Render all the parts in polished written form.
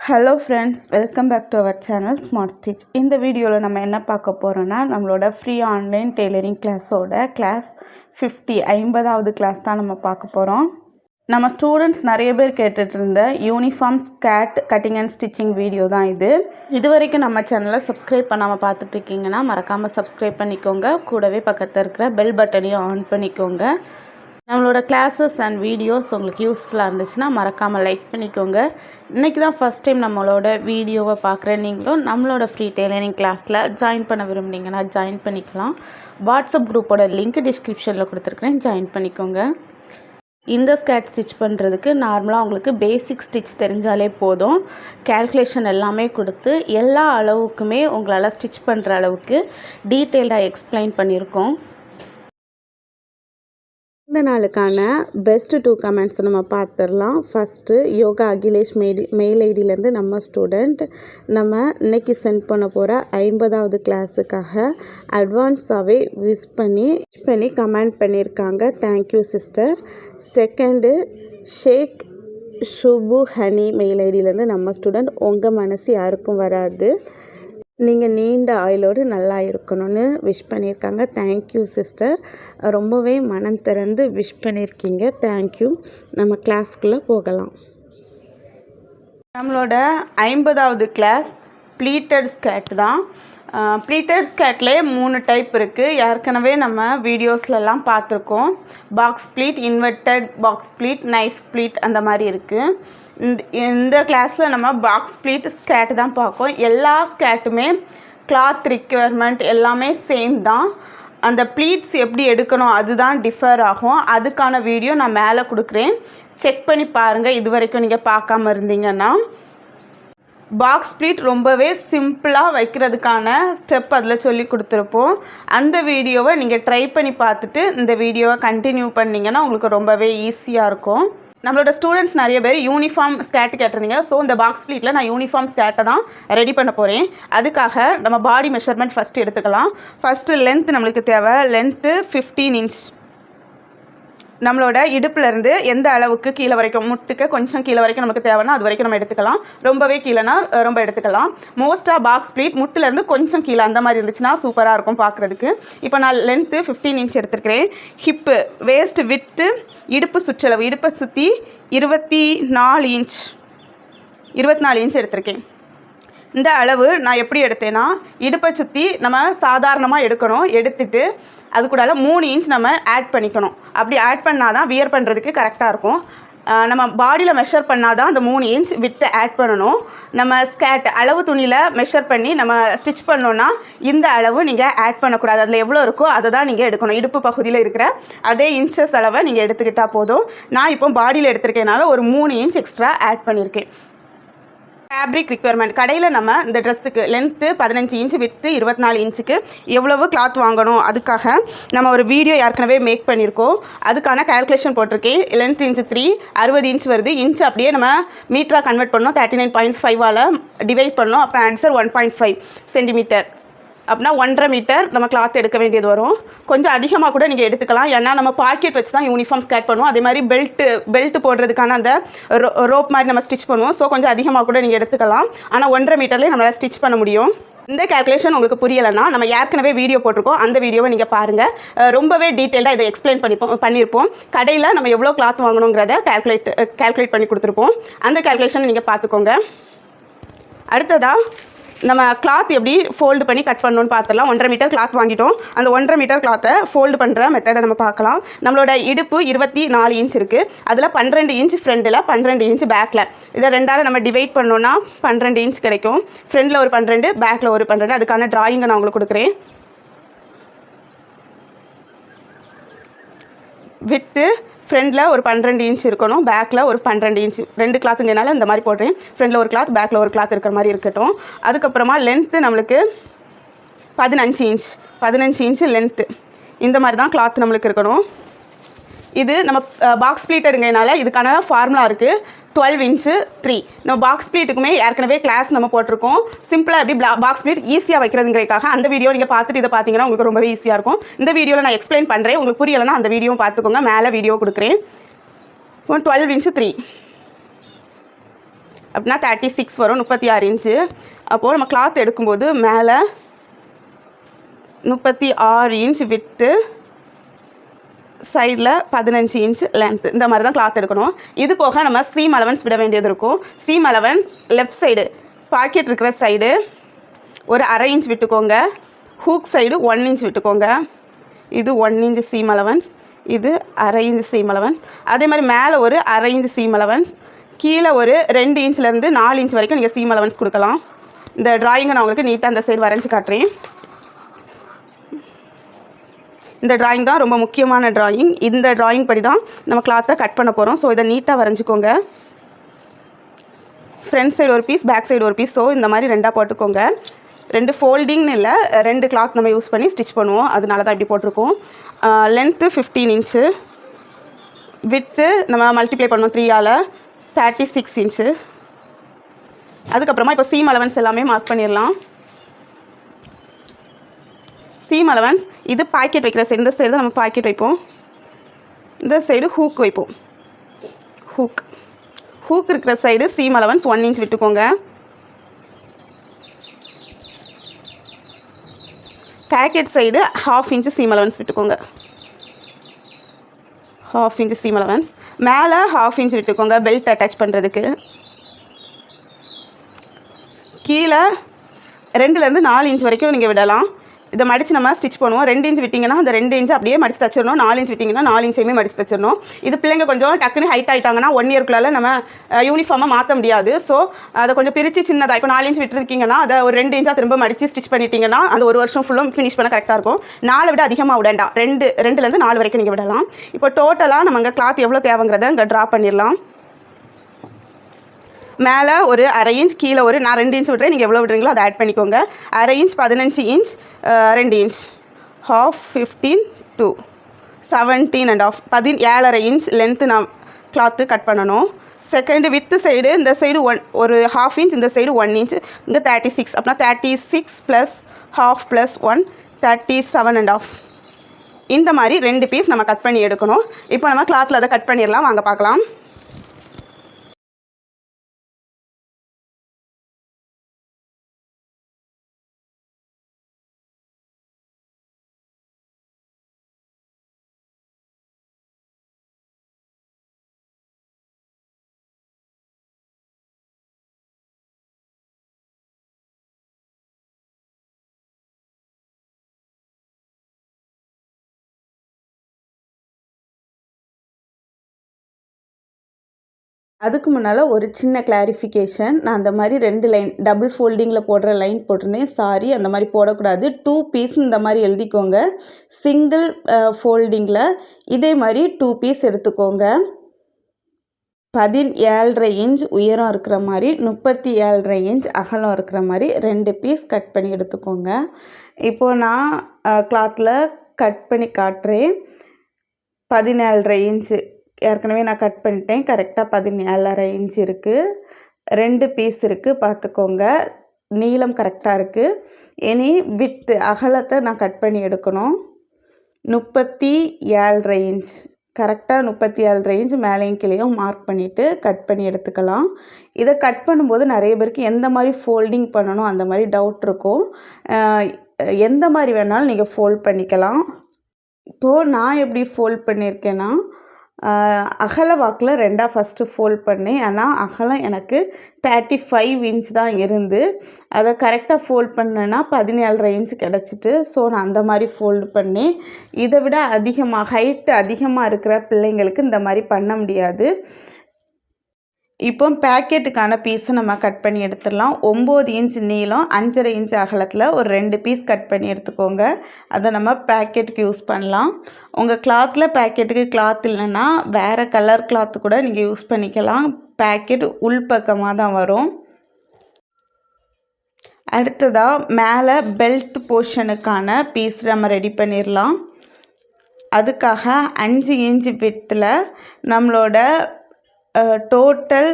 Hello friends, welcome back to our channel Smart Stitch. இந்த வீடியோவில் நம்ம என்ன பார்க்க போகிறோன்னா, நம்மளோட ஃப்ரீ ஆன்லைன் டெய்லரிங் கிளாஸோட கிளாஸ் 50வது கிளாஸ் தான் நம்ம பார்க்க போகிறோம். நம்ம ஸ்டூடெண்ட்ஸ் நிறைய பேர் கேட்டுட்டு இருந்த uniform skirt cutting and stitching video தான் இது வரைக்கும் நம்ம சேனலை சப்ஸ்கிரைப் பண்ணாமல் பார்த்துட்ருக்கீங்கன்னா மறக்காமல் சப்ஸ்கிரைப் பண்ணிக்கோங்க. கூடவே பக்கத்தில் இருக்கிற பெல் பட்டனையும் ஆன் பண்ணிக்கோங்க. நம்மளோட கிளாஸஸ் அண்ட் வீடியோஸ் உங்களுக்கு யூஸ்ஃபுல்லாக இருந்துச்சுன்னா மறக்காமல் லைக் பண்ணிக்கோங்க. இன்றைக்கி தான் ஃபஸ்ட் டைம் நம்மளோட வீடியோவை பார்க்குறேன். நீங்களும் நம்மளோட ஃப்ரீ டெய்லரிங் கிளாஸில் ஜாயின் பண்ண விரும்புனீங்கன்னா ஜாயின் பண்ணிக்கலாம். வாட்ஸ்அப் குரூப்போட லிங்க் டிஸ்கிரிப்ஷனில் கொடுத்துருக்குறேன், ஜாயின் பண்ணிக்கோங்க. இந்த ஸ்கர்ட் ஸ்டிச் பண்ணுறதுக்கு நார்மலாக உங்களுக்கு பேசிக் ஸ்டிச் தெரிஞ்சாலே போதும். கேல்குலேஷன் எல்லாமே கொடுத்து எல்லா அளவுக்குமே உங்களால் ஸ்டிச் பண்ணுற அளவுக்கு டீட்டெயில்டாக எக்ஸ்பிளைன் பண்ணியிருக்கோம். இந்த நாளுக்கான பெஸ்ட்டு 2 கமெண்ட்ஸ் நம்ம பார்த்துடலாம். ஃபஸ்ட்டு யோகா அகிலேஷ் மெயில் ஐடியிலேருந்து நம்ம ஸ்டூடெண்ட் நம்ம இன்றைக்கி சென்ட் பண்ண போகிற 50வது கிளாஸுக்காக அட்வான்ஸாகவே விஷ் பண்ணி கமெண்ட் பண்ணியிருக்காங்க. Thank you sister. செகண்டு ஷேக் ஷுபு ஹனி மெயில் ஐடியிலேருந்து நம்ம ஸ்டூடெண்ட் உங்கள் மனசு யாருக்கும் வராது, நீங்கள் நீண்ட ஆயுளோடு நல்லா இருக்கணும்னு விஷ் பண்ணியிருக்காங்க. தேங்க்யூ சிஸ்டர், ரொம்பவே மனம் திறந்து விஷ் பண்ணியிருக்கீங்க. தேங்க்யூ. நம்ம கிளாஸ்க்குள்ளே போகலாம். நம்மளோட 50வது கிளாஸ் ப்ளீட்டட் ஸ்கர்ட் தான். ப்ளீட்டட் ஸ்கர்ட்லேயே 3 டைப் இருக்குது. ஏற்கனவே நம்ம வீடியோஸ்லலாம் பார்த்துருக்கோம். Box pleat, inverted box pleat, knife pleat அந்த மாதிரி இருக்குது. இந்த கிளாஸில் நம்ம பாக்ஸ் ப்ளீட் ஸ்கர்ட் தான் பார்ப்போம். எல்லா ஸ்கர்ட்டுமே கிளாத் ரிக்குவயர்மெண்ட் எல்லாமே சேம் தான். அந்த ப்ளீட்ஸ் எப்படி எடுக்கணும் அதுதான் டிஃபர் ஆகும். அதுக்கான வீடியோ நான் மேலே கொடுக்குறேன், செக் பண்ணி பாருங்கள். இது வரைக்கும் நீங்கள் பார்க்காம இருந்தீங்கன்னா. பாக்ஸ் ப்ளீட் ரொம்பவே சிம்பிளாக வைக்கிறதுக்கான ஸ்டெப் அதில் சொல்லி கொடுத்துருப்போம். அந்த வீடியோவை நீங்கள் ட்ரை பண்ணி பார்த்துட்டு இந்த வீடியோவை கண்டினியூ பண்ணிங்கன்னா உங்களுக்கு ரொம்பவே ஈஸியாக இருக்கும். நம்மளோட ஸ்டூடெண்ட்ஸ் நிறைய பேர் யூனிஃபார்ம் ஸ்கர்ட் கேட்டிருந்தீங்க. ஸோ இந்த பாக்ஸ் ப்ளீட்டில் நான் யூனிஃபார்ம் ஸ்கர்ட்டை தான் ரெடி பண்ண போகிறேன். அதுக்காக நம்ம பாடி மெஷர்மெண்ட் ஃபஸ்ட்டு எடுத்துக்கலாம். ஃபஸ்ட்டு லென்த் நம்மளுக்கு தேவை. Length 15 inch. நம்மளோட இடுப்புலேருந்து எந்த அளவுக்கு கீழே வரைக்கும், முட்டுக்கு கொஞ்சம் கீழே வரைக்கும் நமக்கு தேவைன்னா அது வரைக்கும் நம்ம எடுத்துக்கலாம். ரொம்பவே கீழேனா ரொம்ப எடுத்துக்கலாம். மோஸ்ட்டாக பாக்ஸ் ப்ளீட் முட்டிலேருந்து கொஞ்சம் கீழே அந்த மாதிரி இருந்துச்சுன்னா சூப்பராக இருக்கும் பார்க்குறதுக்கு. இப்போ நான் லென்த்து 15 இன்ச் எடுத்துருக்கிறேன். ஹிப்பு, வேஸ்ட் வித்து, இடுப்பு சுற்றளவு, இடுப்பை சுற்றி 24 இன்ச் எடுத்திருக்கேன். இந்த அளவு நான் எப்படி எடுத்தேன்னா, இடுப்பை சுற்றி நம்ம சாதாரணமாக எடுக்கணும். எடுத்துட்டு அது கூட 3 இன்ச் நம்ம ஆட் பண்ணிக்கணும். அப்படி ஆட் பண்ணால் தான் வியர் பண்ணுறதுக்கு கரெக்டாக இருக்கும். நம்ம பாடியில் மெஷர் பண்ணால் தான் அந்த 3 இன்ச் வித்தை ஆட் பண்ணணும். நம்ம ஸ்கர்ட் அளவு துணியில் மெஷர் பண்ணி நம்ம ஸ்டிச் பண்ணோன்னா இந்த அளவு நீங்கள் ஆட் பண்ணக்கூடாது. அதில் எவ்வளோ இருக்கோ அதை தான் நீங்கள் எடுக்கணும். இடுப்பு பகுதியில் இருக்கிற அதே இன்ச்சஸ் அளவை நீங்கள் எடுத்துக்கிட்டால் போதும். நான் இப்போ பாடியில் எடுத்துருக்கேனால ஒரு 3 இன்ச் எக்ஸ்ட்ரா ஆட் பண்ணியிருக்கேன். ஃபேப்ரிக் ரிக்குவயர்மெண்ட், கடையில் நம்ம இந்த ட்ரெஸ்ஸுக்கு லென்த்து 15 இன்ச், வித்து 24 இன்ச்சுக்கு எவ்வளவு கிளாத் வாங்கணும் அதுக்காக நம்ம ஒரு வீடியோ ஏற்கனவே மேக் பண்ணியிருக்கோம். அதுக்கான கேல்குலேஷன் போட்டிருக்கேன். லென்த் இன்ச்சு 3, 60 இன்ச் வருது. இன்ச்சு அப்படியே நம்ம மீட்டராக கன்வெர்ட் பண்ணோம். 39.5ஆல் டிவைட் பண்ணோம். அப்போ ஆன்சர் 1.5 சென்டிமீட்டர். அப்படின்னா 1.5 மீட்டர் நம்ம கிளாத் எடுக்க வேண்டியது வரும். கொஞ்சம் அதிகமாக கூட நீங்கள் எடுத்துக்கலாம். ஏன்னா நம்ம பாக்கெட் வச்சு தான் யூனிஃபார்ம் ஸ்கர்ட் பண்ணுவோம். அதே மாதிரி பெல்ட் போடுறதுக்கான அந்த ரோப் மாதிரி நம்ம ஸ்டிச் பண்ணுவோம். ஸோ கொஞ்சம் அதிகமாக கூட நீங்கள் எடுத்துக்கலாம். ஆனால் 1.5 மீட்டர்லேயே நம்மளால் ஸ்டிச் பண்ண முடியும். இந்த கேல்குலேஷன் உங்களுக்கு புரியலைன்னா நம்ம ஏற்கனவே வீடியோ போட்டிருக்கோம், அந்த வீடியோவை நீங்கள் பாருங்கள். ரொம்பவே டீட்டெயில்டாக இதை எக்ஸ்பிளைன் பண்ணியிருப்போம். கடையில் நம்ம எவ்வளோ கிளாத் வாங்கணுங்கிறத கேல்குலேட் பண்ணி கொடுத்துருப்போம். அந்த கேல்குலேஷனை நீங்கள் பார்த்துக்கோங்க. அடுத்ததாக நம்ம கிளாத் எப்படி ஃபோல்டு பண்ணி கட் பண்ணணும்னு பார்த்துடலாம். 1.5 மீட்டர் கிளாத் வாங்கிட்டோம். அந்த 1.5 மீட்டர் கிளாத்தை ஃபோல்டு பண்ணுற மெத்தடை நம்ம பார்க்கலாம். நம்மளோட இடுப்பு 24 இன்ச் இருக்குது. அதில் 12 இன்ச் ஃப்ரண்டில், 12 இன்ச் பேக்கில். இதை 2ஆல் நம்ம டிவைட் பண்ணோன்னா 12 இன்ச் கிடைக்கும். ஃப்ரண்டில் ஒரு 12, பேக்கில் ஒரு 12. அதுக்கான ட்ராயிங்கை நான் உங்களுக்கு கொடுக்குறேன். வித்து ஃப்ரண்டில் ஒரு 12 இன்ச் இருக்கணும், பேக்கில் ஒரு 12 இன்ச். 2 கிளாத்துங்கனால இந்த மாதிரி போடுறேன். ஃப்ரண்டில் ஒரு கிளாத், பேக்கில் ஒரு கிளாத் இருக்கிற மாதிரி இருக்கட்டும். அதுக்கப்புறமா லென்த்து நம்மளுக்கு 15 இன்ச் லென்த்து. இந்த மாதிரி தான் கிளாத் நம்மளுக்கு இருக்கணும். இது நம்ம பாக்ஸ் ப்ளீட் எடுங்கனால இதுக்கான ஃபார்முலா இருக்குது. 12 இன்ச்சு 3. நம்ம பாக்ஸ் ப்ளீட்டுக்குமே ஏற்கனவே கிளாஸ் நம்ம போட்டிருக்கோம். சிம்பிளாக எப்படி பாக்ஸ் ப்ளீட் ஈஸியாக வைக்கிறதுங்கிறதுக்காக அந்த வீடியோ நீங்கள் பார்த்துட்டு இதை பார்த்தீங்கன்னா உங்களுக்கு ரொம்பவே ஈஸியாக இருக்கும். இந்த வீடியோவில் நான் எக்ஸ்பிளைன் பண்ணுறேன். உங்களுக்கு புரியலைன்னா அந்த வீடியோவும் பார்த்துக்கோங்க. மேலே வீடியோ கொடுக்குறேன். 12 இன்ச்சு 3. அப்படின்னா 36 வரும், 36 இன்ச்சு. அப்போது நம்ம கிளாத் எடுக்கும்போது மேலே 36 இன்ச் விட்டு, சைடில் 15 இன்ச் லென்த்து, இந்த மாதிரி தான் கிளாத் எடுக்கணும். இது போக நம்ம சீம் அலவன்ஸ் விட வேண்டியது இருக்கும். Seam allowance left side pocket இருக்கிற சைடு ஒரு 1/2 இன்ச் விட்டுக்கோங்க. ஹூக் சைடு 1 இன்ச் விட்டுக்கோங்க. இது 1 இன்ச் சீம் அலவன்ஸ், இது 1/2 இன்ச் சீம் அலவன்ஸ். அதே மாதிரி மேலே ஒரு 1/2 இன்ச் சீம் அலவன்ஸ், கீழே ஒரு 2 இன்ச்லேருந்து 4 இன்ச் வரைக்கும் நீங்கள் சீம் அலவன்ஸ் கொடுக்கலாம். இந்த ட்ராயிங்கை நான் உங்களுக்கு நீட்டாக அந்த சைடு வரைஞ்சி காட்டுறேன். இந்த ட்ராயிங் தான் ரொம்ப முக்கியமான ட்ராயிங். இந்த ட்ராயிங் படி தான் நம்ம கிளாத்தை கட் பண்ண போகிறோம். ஸோ இதை நீட்டாக வரைஞ்சிக்கோங்க. ஃப்ரண்ட் சைடு ஒரு பீஸ், பேக் சைடு ஒரு பீஸ். ஸோ இந்த மாதிரி 2ஆக போட்டுக்கோங்க. 2 ஃபோல்டிங்னு இல்லை, 2 கிளாத் நம்ம யூஸ் பண்ணி ஸ்டிச் பண்ணுவோம், அதனால தான் இப்படி போட்டிருக்கோம். லென்த்து 15 இன்ச்சு, வித்து நம்ம மல்டிப்ளை பண்ணுவோம் 3ஆல் 36 இன்ச்சு. அதுக்கப்புறமா இப்போ சீம் அலவன்ஸ் எல்லாமே மார்க் பண்ணிடலாம். சீம் அலவன்ஸ் இது பாக்கெட் வைக்கிற சைடு, இந்த சைடு தான் நம்ம பாக்கெட் வைப்போம், இந்த சைடு ஹூக் வைப்போம். ஹூக் இருக்கிற சைடு சீம் அலவன்ஸ் 1 இன்ச் விட்டுக்கோங்க. Pocket side 1/2 inch seam allowance விட்டுக்கோங்க. 1/2 இன்ச்சு சீம் அலவன்ஸ். மேலே 1/2 இன்ச் விட்டுக்கோங்க பெல்ட் அட்டாச் பண்ணுறதுக்கு. கீழே 2லேருந்து 4 இன்ச் வரைக்கும் நீங்கள் விடலாம். இதை மடித்து நம்ம ஸ்டிச் பண்ணுவோம். 2 இன்ச் விட்டிங்கன்னா அந்த 2 இன்ச்சு அப்படியே மடித்து தச்சிடணும். 4 இன்ச் விட்டிங்கன்னா 4 இன்ச்சையுமே மடித்து தச்சிடணும். இது பிள்ளைங்க கொஞ்சம் டக்குன்னு ஹைட் ஆகிட்டாங்கன்னா 1 இயர்க்குள்ளால நம்ம யூனிஃபார்மாக மாற்ற முடியாது. ஸோ அதை கொஞ்சம் பிரித்து சின்னதாக இப்போ 4 இன்ச் விட்டுருக்கீங்கன்னா அதை ஒரு 2 இன்ச்சாக திரும்ப மடித்து ஸ்டிச் பண்ணிட்டீங்கன்னா அந்த ஒரு வருஷம் ஃபுல்லும் ஃபினிஷ் பண்ண கரெக்டாக இருக்கும். 4 விட அதிகமாக விடண்டாம், 2லேருந்து 4 வரைக்கும் நீங்கள் விடலாம். இப்போ டோட்டலாக நம்ம இங்கே கிளாத் எவ்வளோ தேவைங்கிறத இங்கே ட்ரா பண்ணிடலாம். மேலே ஒரு 1/2 இன்ச், கீழே ஒரு நான் 2 இன்ச் விட்றேன், நீங்கள் எவ்வளோ விடுறீங்களோ அதை ஆட் பண்ணிக்கோங்க. 1/2 inch 15 inch, 2 inch, 1/2 15 2 17.5 17.5 inch length நான் கிளாத்து கட் பண்ணணும். செகண்டு வித்து சைடு இந்த சைடு ஒரு 1/2 இன்ச், இந்த சைடு 1 இன்ச், இங்கே 36, அப்படின்னா 36 + 1/2 + 1 37.5. இந்த மாதிரி 2 பீஸ் நம்ம கட் பண்ணி எடுக்கணும். இப்போ நம்ம கிளாத்தில் அதை கட் பண்ணிடலாம், வாங்க பார்க்கலாம். அதுக்கு முன்னால் ஒரு சின்ன கிளாரிஃபிகேஷன். நான் அந்த மாதிரி 2 லைன் டபுள் ஃபோல்டிங்கில் போடுற லைன் போட்டிருந்தேன், சாரி, அந்த மாதிரி போடக்கூடாது. 2 பீஸ் இந்த மாதிரி எழுதிக்கோங்க. சிங்கிள் ஃபோல்டிங்கில் இதே மாதிரி 2 பீஸ் எடுத்துக்கோங்க. 17.5 இன்ச் உயரம் இருக்கிற மாதிரி, 37.5 இன்ச் அகலம் இருக்கிற மாதிரி 2 பீஸ் கட் பண்ணி எடுத்துக்கோங்க. இப்போது நான் கிளாத்தில் கட் பண்ணி காட்டுறேன். 17.5 இன்ச்சு ஏற்கனவே நான் கட் பண்ணிட்டேன். கரெக்டாக 17.5 இன்ச் இருக்குது. 2 பீஸ் இருக்குது, பார்த்துக்கோங்க. நீளம் கரெக்டாக இருக்குது. இனி வித்து அகலத்தை நான் கட் பண்ணி எடுக்கணும். 37.5 இன்ச், கரெக்டாக 37.5 இன்ச் மேலேயும் கீழேயும் மார்க் பண்ணிவிட்டு கட் பண்ணி எடுத்துக்கலாம். இதை கட் பண்ணும்போது நிறைய பேருக்கு எந்த மாதிரி ஃபோல்டிங் பண்ணணும் அந்த மாதிரி டவுட் இருக்கும். எந்த மாதிரி வேணாலும் நீங்கள் ஃபோல்ட் பண்ணிக்கலாம். இப்போது நான் எப்படி ஃபோல்ட் பண்ணியிருக்கேன்னா, அகல வாக்கில் 2ஆக ஃபஸ்ட்டு ஃபோல்ட் பண்ணேன். ஆனால் அகலம் எனக்கு 35 இன்ச் தான் இருந்து அதை கரெக்டாக ஃபோல்ட் பண்ணேன்னா 17.5 இன்ச் கிடச்சிட்டு. ஸோ நான் அந்த மாதிரி ஃபோல்டு பண்ணேன். இதை விட அதிகமாக ஹைட்டு அதிகமாக இருக்கிற பிள்ளைங்களுக்கு இந்த மாதிரி பண்ண முடியாது. இப்போ பேக்கெட்டுக்கான பீஸை நம்ம கட் பண்ணி எடுத்துடலாம். 9 இன்ச் நீளம், 5.5 இன்ச் அகலத்தில் ஒரு 2 பீஸ் கட் பண்ணி எடுத்துக்கோங்க. அதை நம்ம பேக்கெட்டுக்கு யூஸ் பண்ணலாம். உங்கள் கிளாத்தில் பேக்கெட்டுக்கு கிளாத் இல்லைன்னா வேறு கலர் கிளாத்து கூட நீங்கள் யூஸ் பண்ணிக்கலாம். பேக்கெட் உள்பக்கமாக தான் வரும். அடுத்ததாக மேலே பெல்ட் போர்ஷனுக்கான பீஸ் நம்ம ரெடி பண்ணிடலாம். அதுக்காக 5 இன்ச் வித்தில் நம்மளோட டோட்டல்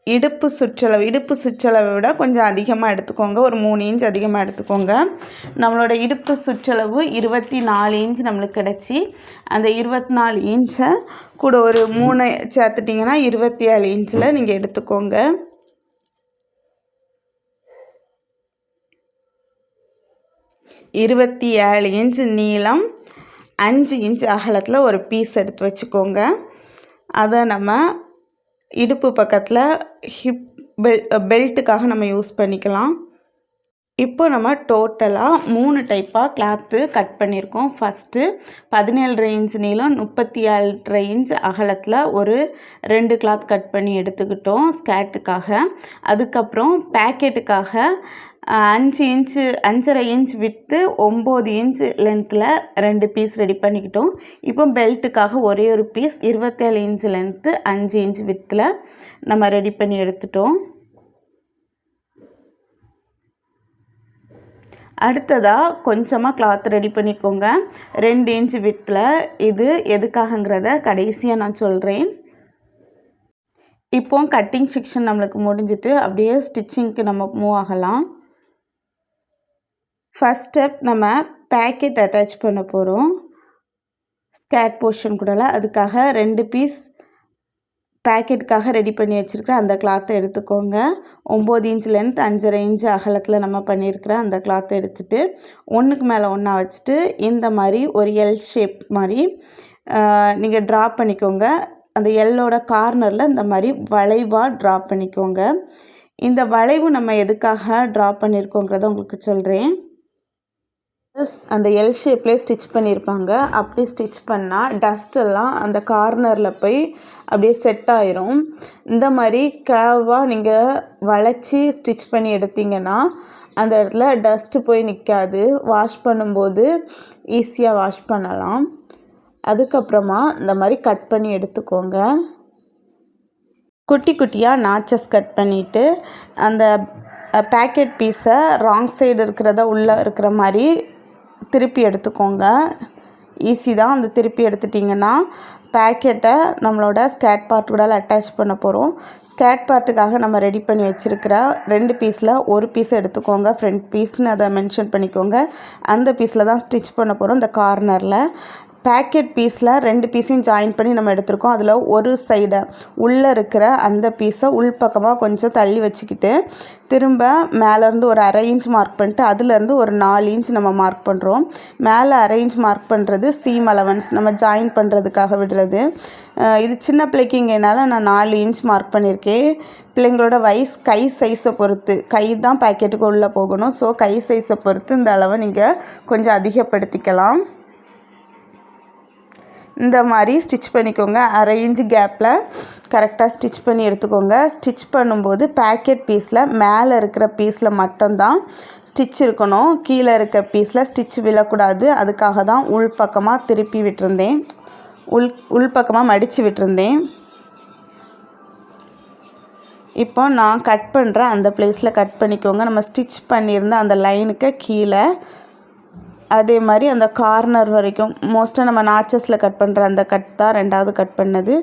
இடுப்பு சுற்றளவை விட கொஞ்சம் அதிகமாக எடுத்துக்கோங்க. ஒரு 3 இன்ச் அதிகமாக எடுத்துக்கோங்க. நம்மளோட இடுப்பு சுற்றளவு 24 இன்ச் நம்மளுக்கு கிடச்சி, அந்த 24 இன்ச்சை கூட ஒரு 3 சேர்த்துட்டிங்கன்னா 27 இன்ச்சில் நீங்கள் எடுத்துக்கோங்க. 27 இன்ச் நீளம் 5 இன்ச் அகலத்தில் ஒரு பீஸ் எடுத்து வச்சுக்கோங்க. அதை நம்ம இடுப்பு பக்கத்தில் ஹிப் பெல்ட்டுக்காக நம்ம யூஸ் பண்ணிக்கலாம். இப்போ நம்ம டோட்டலாக 3 டைப்பாக கிளாத்து கட் பண்ணியிருக்கோம். ஃபஸ்ட்டு 17 இன்ச் நீளம் 37 இன்ச் அகலத்தில் ஒரு 2 கிளாத் கட் பண்ணி எடுத்துக்கிட்டோம் ஸ்கேர்ட்டுக்காக. அதுக்கப்புறம் பேக்கெட்டுக்காக 5.5 இன்ச் விட்டு 9 இன்ச் லென்த்தில் 2 பீஸ் ரெடி பண்ணிக்கிட்டோம். இப்போ பெல்ட்டுக்காக ஒரே ஒரு பீஸ் 27 இன்ச் லென்த்து 5 இன்ச் வித்தில் நம்ம ரெடி பண்ணி எடுத்துட்டோம். அடுத்ததாக கொஞ்சமாக கிளாத் ரெடி பண்ணிக்கோங்க 2 இன்ச் வித்தில். இது எதுக்காகங்கிறத கடைசியாக நான் சொல்கிறேன். இப்போ கட்டிங் செக்ஷன் நம்மளுக்கு முடிஞ்சிட்டு அப்படியே ஸ்டிச்சிங்க்கு நம்ம மூவ் ஆகலாம். ஃபஸ்ட் ஸ்டெப் நம்ம பேக்கெட் அட்டாச் பண்ண போகிறோம் ஸ்கேர்ட் போர்ஷன் கூட. அதுக்காக 2 பீஸ் பேக்கெட்டுக்காக ரெடி பண்ணி வச்சுருக்கிற அந்த கிளாத்தை எடுத்துக்கோங்க. 9 இன்ச் லென்த் 5.5 இன்ச் அகலத்தில் நம்ம பண்ணியிருக்கிற அந்த கிளாத்தை எடுத்துகிட்டு ஒன்றுக்கு மேலே ஒன்றா வச்சுட்டு இந்த மாதிரி ஒரு எல் ஷேப் மாதிரி நீங்கள் ட்ரா பண்ணிக்கோங்க. அந்த எல்லோட கார்னரில் இந்த மாதிரி வளைவாக ட்ரா பண்ணிக்கோங்க. இந்த வளைவு நம்ம எதுக்காக ட்ரா பண்ணியிருக்கோங்கிறத உங்களுக்கு சொல்கிறேன். அந்த எல் ஷேப்லேயே ஸ்டிச் பண்ணியிருப்பாங்க. அப்படி ஸ்டிச் பண்ணால் டஸ்ட்டெல்லாம் அந்த கார்னரில் போய் அப்படியே செட் ஆயிரும். இந்த மாதிரி கேர்வாக நீங்கள் வளைச்சி ஸ்டிச் பண்ணி எடுத்திங்கன்னா அந்த இடத்துல டஸ்ட்டு போய் நிற்காது. வாஷ் பண்ணும்போது ஈஸியாக வாஷ் பண்ணலாம். அதுக்கப்புறமா இந்த மாதிரி கட் பண்ணி எடுத்துக்கோங்க. குட்டி குட்டியாக நாச்சஸ் கட் பண்ணிவிட்டு அந்த பேக்கெட் பீஸை ராங் சைடு இருக்கிறத உள்ளே இருக்கிற மாதிரி திருப்பி எடுத்துக்கோங்க. ஈஸி தான். அந்த திருப்பி எடுத்துட்டிங்கன்னா பேக்கெட்டை நம்மளோட ஸ்கேர்ட் பார்ட் கூட அட்டாச் பண்ண போகிறோம். ஸ்கேர்ட் பார்ட்டுக்காக நம்ம ரெடி பண்ணி வச்சுருக்கிற 2 பீஸில் ஒரு பீஸ் எடுத்துக்கோங்க. ஃப்ரண்ட் பீஸ்னு அதை மென்ஷன் பண்ணிக்கோங்க. அந்த பீஸில் தான் ஸ்டிச் பண்ண போகிறோம். இந்த கார்னரில் பேக்கெட் பீஸில் 2 பீஸையும் ஜாயின் பண்ணி நம்ம எடுத்துருக்கோம். அதில் ஒரு சைடை உள்ளே இருக்கிற அந்த பீஸை உள்பக்கமாக கொஞ்சம் தள்ளி வச்சுக்கிட்டு திரும்ப மேலேருந்து ஒரு 1/2 இன்ச் மார்க் பண்ணிட்டு அதுலேருந்து ஒரு 4 இன்ச் நம்ம மார்க் பண்ணுறோம். மேலே 1/2 இன்ச் மார்க் பண்ணுறது சீம் அலவன்ஸ் நம்ம ஜாயின் பண்ணுறதுக்காக விடுறது. இது சின்ன பிள்ளைக்கிங்கனால நான் 4 இன்ச் மார்க் பண்ணியிருக்கேன். பிள்ளைங்களோட வயசு கை சைஸை பொறுத்து, கை தான் பேக்கெட்டுக்கு உள்ளே போகணும். ஸோ கை சைஸை பொறுத்து இந்த அளவை நீங்கள் கொஞ்சம் அதிகப்படுத்திக்கலாம். இந்த மாதிரி ஸ்டிச் பண்ணிக்கோங்க. 1/2 இன்ச் கேப்பில் கரெக்டாக ஸ்டிச் பண்ணி எடுத்துக்கோங்க. ஸ்டிச் பண்ணும்போது பேக்கெட் பீஸில் மேலே இருக்கிற பீஸில் மட்டும்தான் ஸ்டிச் இருக்கணும். கீழே இருக்க பீஸில் ஸ்டிச் விழக்கூடாது. அதுக்காக தான் உள்பக்கமாக திருப்பி விட்டுருந்தேன், உள்பக்கமாக மடித்து விட்டுருந்தேன். இப்போ நான் கட் பண்ணுற அந்த பிளேஸில் கட் பண்ணிக்கோங்க. நம்ம ஸ்டிச் பண்ணியிருந்த அந்த லைனுக்கு கீழே அதே மாதிரி அந்த கார்னர் வரைக்கும் மோஸ்ட்டாக நம்ம நாச்சஸில் கட் பண்ணுற அந்த கட் தான் 2வது கட் பண்ணது.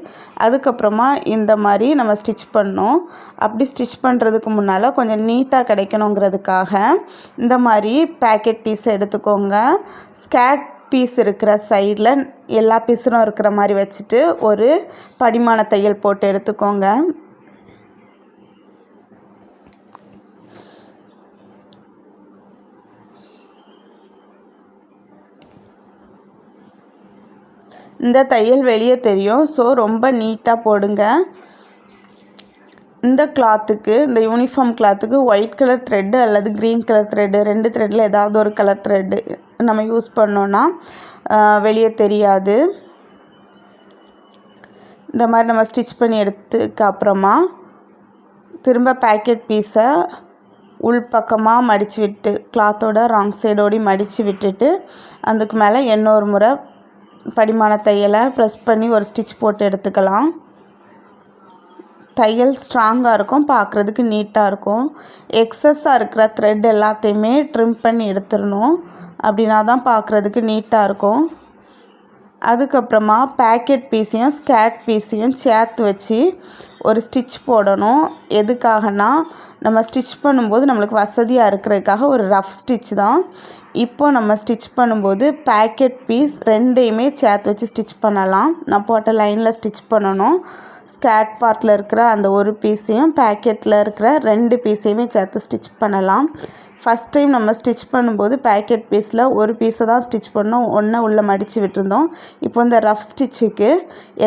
அதுக்கப்புறமா இந்த மாதிரி நம்ம ஸ்டிச் பண்ணோம். அப்படி ஸ்டிச் பண்ணுறதுக்கு முன்னால் கொஞ்சம் நீட்டாக கிடைக்கணுங்கிறதுக்காக இந்த மாதிரி பேக்கெட் பீஸ் எடுத்துக்கோங்க. ஸ்கேர்ட் பீஸ் இருக்கிற சைடில் எல்லா பீஸும் இருக்கிற மாதிரி வச்சுட்டு ஒரு படிமான தையல் போட்டு எடுத்துக்கோங்க. இந்த தையல் வெளியே தெரியும். ஸோ ரொம்ப நீட்டாக போடுங்க. இந்த கிளாத்துக்கு, இந்த யூனிஃபார்ம் கிளாத்துக்கு ஒயிட் கலர் த்ரெட்டு அல்லது க்ரீன் கலர் த்ரெட்டு 2 த்ரெட்டில் ஏதாவது ஒரு கலர் த்ரெட்டு நம்ம யூஸ் பண்ணோன்னா வெளியே தெரியாது. இந்த மாதிரி நம்ம ஸ்டிச் பண்ணி எடுத்ததுக்கு அப்புறமா திரும்ப பேக்கெட் பீஸை உள்பக்கமாக மடித்து விட்டு கிளாத்தோட ராங் சைடோடி மடித்து விட்டுட்டு அதுக்கு மேலே இன்னொரு முறை படிமான தையலை ப்ரெஸ் பண்ணி ஒரு ஸ்டிச் போட்டு எடுத்துக்கலாம். தையல் ஸ்ட்ராங்காக இருக்கும், பார்க்குறதுக்கு நீட்டாக இருக்கும். எக்ஸஸாக இருக்கிற த்ரெட் எல்லாத்தையுமே ட்ரிம் பண்ணி எடுத்துடணும். அப்படின்னா தான் பார்க்குறதுக்கு நீட்டாக இருக்கும். அதுக்கப்புறமா பேக்கெட் பீஸையும் ஸ்கேர்ட் பீஸையும் சேர்த்து வச்சு ஒரு ஸ்டிச் போடணும். எதுக்காகனா நம்ம ஸ்டிச் பண்ணும்போது நம்மளுக்கு வசதியாக இருக்கிறதுக்காக ஒரு ரஃப் ஸ்டிச் தான். இப்போ நம்ம ஸ்டிச் பண்ணும்போது பேக்கெட் பீஸ் 2யுமே சேர்த்து வச்சு ஸ்டிச் பண்ணலாம். நான் போட்ட லைனில் ஸ்டிச் பண்ணணும். ஸ்கேட் பார்ட்டில் இருக்கிற அந்த ஒரு பீஸையும் பேக்கெட்டில் இருக்கிற 2 பீஸையுமே சேர்த்து ஸ்டிச் பண்ணலாம். ஃபஸ்ட் டைம் நம்ம ஸ்டிச் பண்ணும்போது பேக்கெட் பீஸில் ஒரு பீஸை தான் ஸ்டிச் பண்ணோம், ஒன்றை உள்ளே மடித்து விட்டுருந்தோம். இப்போ இந்த ரஃப் ஸ்டிச்சுக்கு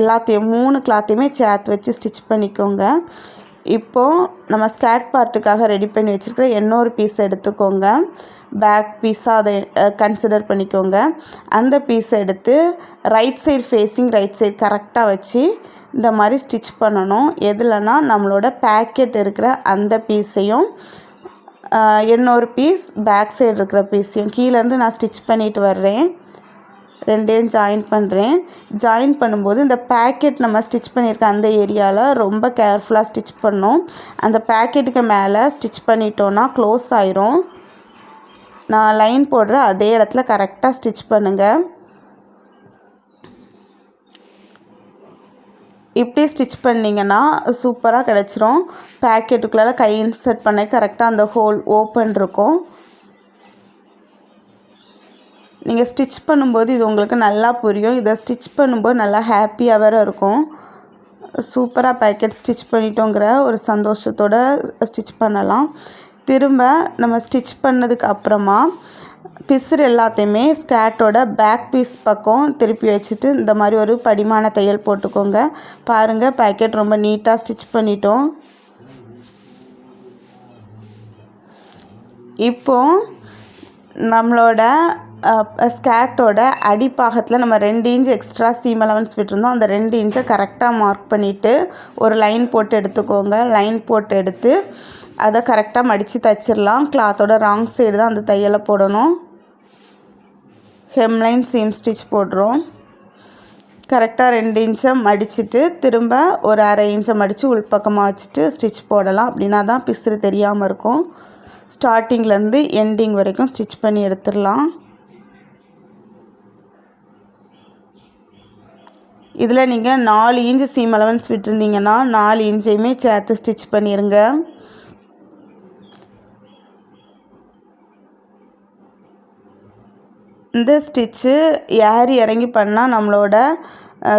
எல்லாத்தையும் 3 கிளாத்தையுமே சேர்த்து வச்சு ஸ்டிச் பண்ணிக்கோங்க. இப்போது நம்ம ஸ்கேட் பார்ட்டுக்காக ரெடி பண்ணி வச்சுருக்கிற இன்னொரு பீஸ் எடுத்துக்கோங்க. பேக் பீஸாக அதை கன்சிடர் பண்ணிக்கோங்க. அந்த பீஸை எடுத்து right side facing right side கரெக்டாக வச்சு இந்த மாதிரி ஸ்டிச் பண்ணணும். எதுலனா நம்மளோட பேக்கெட் இருக்கிற அந்த பீஸையும் இன்னொரு பீஸ் பேக் சைடு இருக்கிற பீஸையும் கீழேருந்து நான் ஸ்டிச் பண்ணிட்டு வர்றேன். 2யும் ஜாயின் பண்ணுறேன். ஜாயின் பண்ணும்போது இந்த பேக்கெட் நம்ம ஸ்டிச் பண்ணியிருக்க அந்த ஏரியாவில் ரொம்ப கேர்ஃபுல்லாக ஸ்டிச் பண்ணணும். அந்த பேக்கெட்டுக்கு மேலே ஸ்டிச் பண்ணிட்டோன்னா க்ளோஸ் ஆயிரும். நான் லைன் போடுற அதே இடத்துல கரெக்டாக ஸ்டிச் பண்ணுங்கள். இப்படி ஸ்டிச் பண்ணிங்கன்னா சூப்பராக கிடச்சிரும். பேக்கெட்டுக்குள்ளே கை இன்சர்ட் பண்ண கரெக்டாக அந்த ஹோல் ஓப்பன் இருக்கும். நீங்கள் ஸ்டிச் பண்ணும்போது இது உங்களுக்கு நல்லா புரியும். இதை ஸ்டிச் பண்ணும்போது நல்லா ஹாப்பியாக வேறு இருக்கும். சூப்பராக பேக்கெட் ஸ்டிச் பண்ணிட்டோங்கிற ஒரு சந்தோஷத்தோடு ஸ்டிச் பண்ணலாம். திரும்ப நம்ம ஸ்டிச் பண்ணதுக்கு அப்புறமா பிசுறு எல்லாத்தையுமே ஸ்கேட்டோட பேக் பீஸ் பக்கம் திருப்பி வச்சுட்டு இந்த மாதிரி ஒரு படிமான தையல் போட்டுக்கோங்க. பாருங்கள், பேக்கெட் ரொம்ப நீட்டாக ஸ்டிச் பண்ணிட்டோம். இப்போது நம்மளோட ஸ்கேட்டோட அடிப்பாகத்தில் நம்ம 2 இன்ச் எக்ஸ்ட்ரா சீம் அலவன்ஸ் விட்டுருந்தோம். அந்த 2 இன்ச்சை கரெக்டாக மார்க் பண்ணிவிட்டு ஒரு லைன் போட்டு எடுத்துக்கோங்க. லைன் போட்டு எடுத்து அதை கரெக்டாக மடித்து தைச்சிடலாம். கிளாத்தோட ராங் சைடு தான் அந்த தையலை போடணும். ஹெம்லைன் சீம் ஸ்டிச் போடுறோம். கரெக்டாக 2 இன்ச்சை மடிச்சுட்டு திரும்ப ஒரு 1/2 இன்ச்சை மடித்து உள்பக்கமாக வச்சுட்டு ஸ்டிச் போடலாம். அப்படின்னா தான் பிசுறு தெரியாமல் இருக்கும். ஸ்டார்டிங்லேருந்து எண்டிங் வரைக்கும் ஸ்டிச் பண்ணி எடுத்துடலாம். இதில் நீங்கள் 4 இன்ச் சீம் அலவன்ஸ் விட்டுருந்தீங்கன்னா 4 இன்ச்சையுமே சேர்த்து ஸ்டிச் பண்ணிடுங்க. இந்த ஸ்டிச்சு ஏறி இறங்கி பண்ணால் நம்மளோட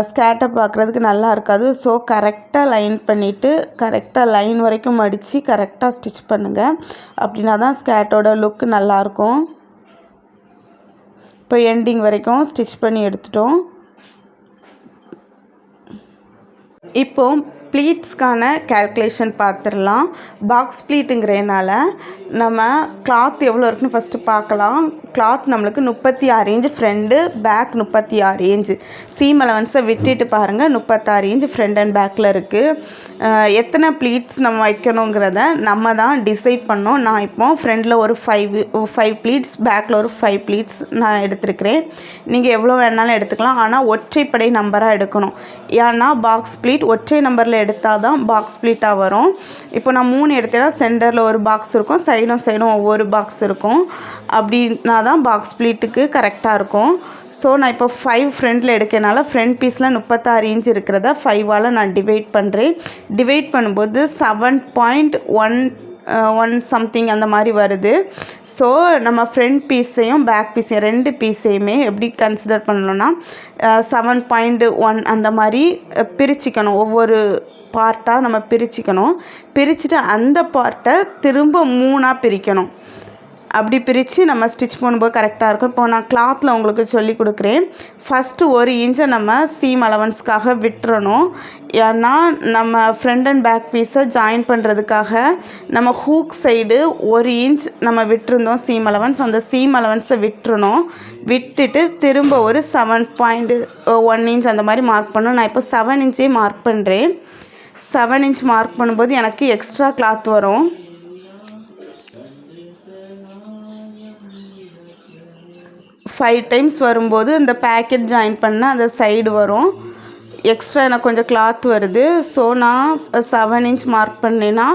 ஸ்கேட்டை பார்க்குறதுக்கு நல்லா இருக்காது. ஸோ கரெக்டாக லைன் பண்ணிவிட்டு கரெக்டாக லைன் வரைக்கும் மடித்து கரெக்டாக ஸ்டிச் பண்ணுங்கள். அப்படின்னா தான் ஸ்கேட்டோட லுக் நல்லாயிருக்கும். இப்போ எண்டிங் வரைக்கும் ஸ்டிச் பண்ணி எடுத்துட்டோம். இப்போது ப்ளீட்ஸ்க்கான கேல்குலேஷன் பார்த்துடலாம். பாக்ஸ் ப்ளீட்டுங்கிறதுனால நம்ம கிளாத் எவ்வளோ இருக்குன்னு ஃபஸ்ட்டு பார்க்கலாம். கிளாத் நம்மளுக்கு 36 inch front, back 36 inch. Seam அலவன்ஸை விட்டுட்டு பாருங்கள், 36 இன்ச் ஃப்ரண்ட் அண்ட் பேக்கில் இருக்குது. எத்தனை ப்ளீட்ஸ் நம்ம வைக்கணுங்கிறத நம்ம தான் டிசைட் பண்ணோம். நான் இப்போ ஃப்ரண்டில் ஒரு 5 ப்ளீட்ஸ், பேக்கில் ஒரு 5 ப்ளீட்ஸ் நான் எடுத்துருக்கிறேன். நீங்கள் எவ்வளோ வேணாலும் எடுத்துக்கலாம். ஆனால் ஒற்றைப்படை நம்பராக எடுக்கணும். ஏன்னா பாக்ஸ் ப்ளீட் ஒற்றை நம்பரில் எடுத்தால் தான் பாக்ஸ் ப்ளீட்டாக வரும். இப்போ நான் 3 எடுத்தேன்னா சென்டரில் ஒரு பாக்ஸ் இருக்கும், சைடும் ஒவ்வொரு பாக்ஸ் இருக்கும். அப்படின்னா தான் பாக்ஸ் ப்ளீட்டுக்கு கரெக்டாக இருக்கும். ஸோ நான் இப்போ 5 ஃப்ரண்டில் எடுக்கனால ஃப்ரண்ட் பீஸில் 36 இன்ச் இருக்கிறத 5ஆல் நான் டிவைட் பண்ணுறேன். டிவைட் பண்ணும்போது 7.1 சம்திங் அந்த மாதிரி வருது. ஸோ நம்ம ஃப்ரண்ட் பீஸையும் பேக் பீஸையும் 2 பீஸையுமே எப்படி கன்சிடர் பண்ணணும்னா 7.1 அந்த மாதிரி பிரிச்சுக்கணும். ஒவ்வொரு பார்ட்டாக நம்ம பிரிச்சுக்கணும். பிரிச்சுட்டு அந்த பார்ட்டை திரும்ப 3ஆக பிரிக்கணும். அப்படி பிரித்து நம்ம ஸ்டிச் பண்ணும்போது கரெக்டாக இருக்கும். இப்போ நான் கிளாத்தில் உங்களுக்கு சொல்லி கொடுக்குறேன். ஃபஸ்ட்டு 1 இன்ச்சை நம்ம சீம் அலவன்ஸ்க்காக விட்டுறணும். ஏன்னா நம்ம ஃப்ரண்ட் அண்ட் பேக் பீஸை ஜாயின் பண்ணுறதுக்காக நம்ம ஹூக் சைடு 1 இன்ச் நம்ம விட்டுருந்தோம் சீம் அலவன்ஸ். அந்த சீம் அலவன்ஸை விட்டுறணும். விட்டுட்டு திரும்ப ஒரு 7.1 இன்ச் அந்த மாதிரி மார்க் பண்ணணும். நான் இப்போ 7 இன்ச்சே மார்க் பண்ணுறேன். 7 இன்ச் மார்க் பண்ணும்போது எனக்கு எக்ஸ்ட்ரா கிளாத் வரும். 5 டைம்ஸ் வரும்போது இந்த பேக்கெட் ஜாயின் பண்ண அந்த சைடு வரும். எக்ஸ்ட்ரா எனக்கு கொஞ்சம் கிளாத் வருது. ஸோ நான் 7 இன்ச் மார்க் பண்ணேன்னா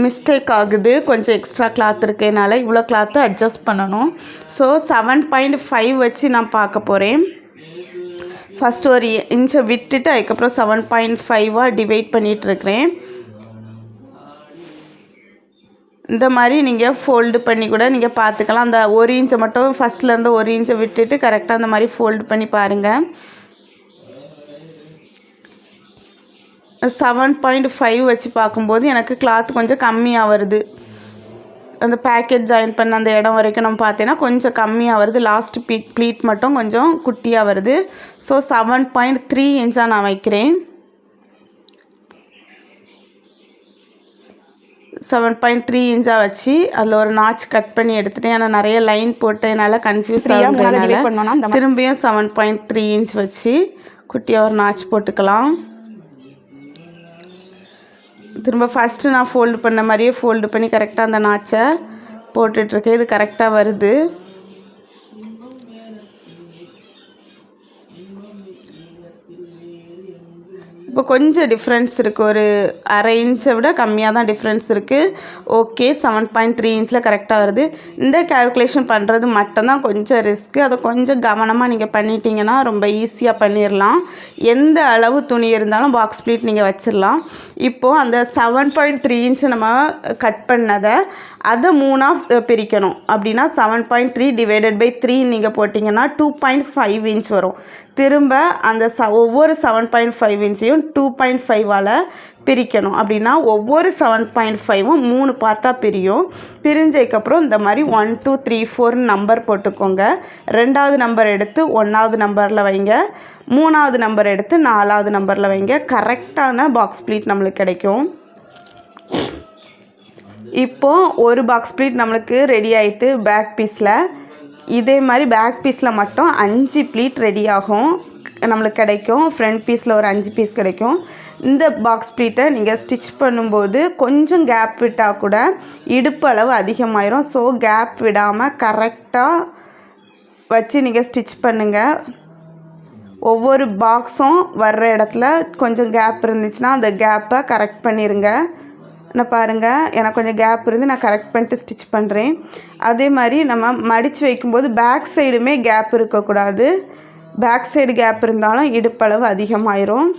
மிஸ்டேக் ஆகுது. கொஞ்சம் எக்ஸ்ட்ரா கிளாத் இருக்கனால இவ்வளோ கிளாத்து அட்ஜஸ்ட் பண்ணணும். ஸோ 7.5 வச்சு நான் பார்க்க போகிறேன். ஃபஸ்ட்டு 1 இன்ச்சை விட்டுட்டு அதுக்கப்புறம் 7.5ஆக டிவைட் பண்ணிகிட்ருக்கிறேன். இந்த மாதிரி நீங்கள் ஃபோல்டு பண்ணி கூட நீங்கள் பார்த்துக்கலாம். அந்த 1 இன்ச்சை மட்டும் ஃபஸ்ட்லேருந்து 1 இன்ச்சை விட்டுட்டு கரெக்டாக அந்த மாதிரி ஃபோல்டு பண்ணி பாருங்கள். 7.5 வச்சு பார்க்கும்போது எனக்கு கிளாத் கொஞ்சம் கம்மியாக வருது. அந்த பேக்கெட் ஜாயின் பண்ண அந்த இடம் வரைக்கும் நம்ம பார்த்தீங்கன்னா கொஞ்சம் கம்மியாக வருது. லாஸ்ட் ப்ளீட் மட்டும் கொஞ்சம் குட்டியாக வருது. ஸோ 7.3 இன்ச்சாக நான் வைக்கிறேன். 7.3 இன்ச்சாக வச்சு அதில் ஒரு நாச் கட் பண்ணி எடுத்துட்டேன். ஏன்னா நிறைய லைன் போட்டு என்னால் கன்ஃபியூஸ் ஆகுறதுனால திரும்பியும் 7.3 இன்ச் வச்சு குட்டியாக ஒரு நாச் போட்டுக்கலாம். திரும்ப ஃபஸ்ட்டு நான் ஃபோல்டு பண்ண மாதிரியே ஃபோல்டு பண்ணி கரெக்டாக அந்த நாச்சை போட்டுட்ருக்கேன். இது கரெக்டாக வருது. இப்போ கொஞ்சம் டிஃப்ரென்ஸ் இருக்குது. ஒரு அரை இன்ச்சை விட கம்மியாக தான் டிஃப்ரென்ஸ் இருக்குது. ஓகே, 7.3 இன்ச்சில் கரெக்டாக வருது. இந்த கேல்குலேஷன் பண்ணுறது மட்டும்தான் கொஞ்சம் ரிஸ்க்கு. அதை கொஞ்சம் கவனமாக நீங்கள் பண்ணிட்டீங்கன்னா ரொம்ப ஈஸியாக பண்ணிடலாம். எந்த அளவு துணி இருந்தாலும் பாக்ஸ் ப்ளீட் நீங்கள் வச்சிடலாம். இப்போது அந்த 7.3 இன்ச்சு நம்ம கட் பண்ணதை அதை 3ஆக பிரிக்கணும். அப்படின்னா 7.3 டிவைடட் பை 3 நீங்கள் போட்டிங்கன்னா 2.5 இன்ச் வரும். திரும்ப அந்த ஒவ்வொரு 7.5 இன்ச்சையும் 2.5ஆல் பிரிக்கணும். அப்படின்னா ஒவ்வொரு 7.5ம் 3 பார்ட்டாக பிரியும். பிரிஞ்சதுக்கப்புறம் இந்த மாதிரி 1 2 3 4 நம்பர் போட்டுக்கோங்க. 2வது நம்பர் எடுத்து 1வது நம்பரில் வைங்க. 3வது நம்பர் எடுத்து 4வது நம்பரில் வைங்க. கரெக்டான பாக்ஸ் ப்ளீட் நம்மளுக்கு கிடைக்கும். இப்போது ஒரு பாக்ஸ் ப்ளீட் நம்மளுக்கு ரெடி ஆகிட்டு பேக் பீஸில். இதே மாதிரி பேக் பீஸில் மட்டும் 5 ப்ளீட் ரெடி ஆகும் நம்மளுக்கு கிடைக்கும். ஃப்ரண்ட் பீஸில் ஒரு 5 பீஸ் கிடைக்கும். இந்த பாக்ஸ் ப்ளீட்டை நீங்கள் ஸ்டிச் பண்ணும்போது கொஞ்சம் கேப் விட்டால் கூட இடுப்பு அளவு அதிகமாயிரும். ஸோ கேப் விடாமல் கரெக்டாக வச்சு நீங்கள் ஸ்டிச் பண்ணுங்கள். ஒவ்வொரு பாக்ஸும் வர்ற இடத்துல கொஞ்சம் கேப் இருந்துச்சுன்னா அந்த கேப்பை கரெக்ட் பண்ணிடுங்க. நான் பாருங்கள், எனக்கு கொஞ்சம் கேப் இருந்து நான் கரெக்ட் பண்ணிட்டு ஸ்டிச் பண்ணுறேன். அதே மாதிரி நம்ம மடித்து வைக்கும்போது பேக் சைடுமே கேப் இருக்கக்கூடாது. பேக் சைடு கேப் இருந்தாலும் இடுப்பளவு அதிகமாயிரும்.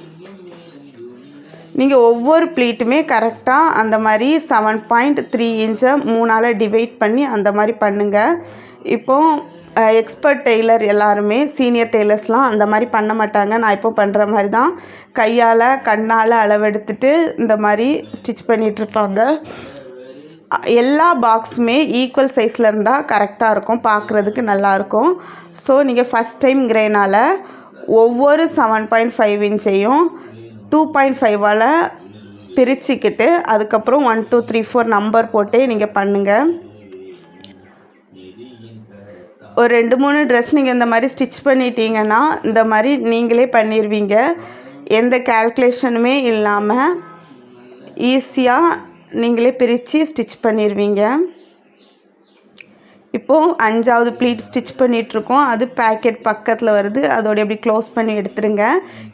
நீங்கள் ஒவ்வொரு ப்ளீட்டுமே கரெக்டாக அந்த மாதிரி 7.3 இன்ச்சை 3ஆல் டிவைட் பண்ணி அந்த மாதிரி பண்ணுங்கள். இப்போது எக்ஸ்பர்ட் டெய்லர் எல்லாருமே சீனியர் டெய்லர்ஸ்லாம் அந்த மாதிரி பண்ண மாட்டாங்க. நான் இப்போ பண்ணுற மாதிரி தான் கையால் கண்ணால் அளவெடுத்துட்டு இந்த மாதிரி ஸ்டிச் பண்ணிகிட்ருப்பாங்க. எல்லா பாக்ஸுமே ஈக்குவல் சைஸில் இருந்தால் கரெக்டாக இருக்கும், பார்க்குறதுக்கு நல்லாயிருக்கும். ஸோ நீங்கள் ஃபஸ்ட் டைம்ங்கிறனால ஒவ்வொரு 7.5 இன்ச்சையும் 2.5ஆல் பிரிச்சுக்கிட்டு அதுக்கப்புறம் 1 2 3 4 நம்பர் போட்டே நீங்கள் பண்ணுங்கள். ஒரு 2-3 ட்ரெஸ் நீங்கள் இந்த மாதிரி ஸ்டிச் பண்ணிட்டீங்கன்னா இந்த மாதிரி நீங்களே பண்ணிடுவீங்க. எந்த கேல்குலேஷனுமே இல்லாமல் ஈஸியாக நீங்களே பிரித்து ஸ்டிச் பண்ணிடுவீங்க. இப்போது 5வது ப்ளீட் ஸ்டிச் பண்ணிகிட்ருக்கோம். அது பேக்கெட் பக்கத்தில் வருது. அதோட எப்படி க்ளோஸ் பண்ணி எடுத்துருங்க.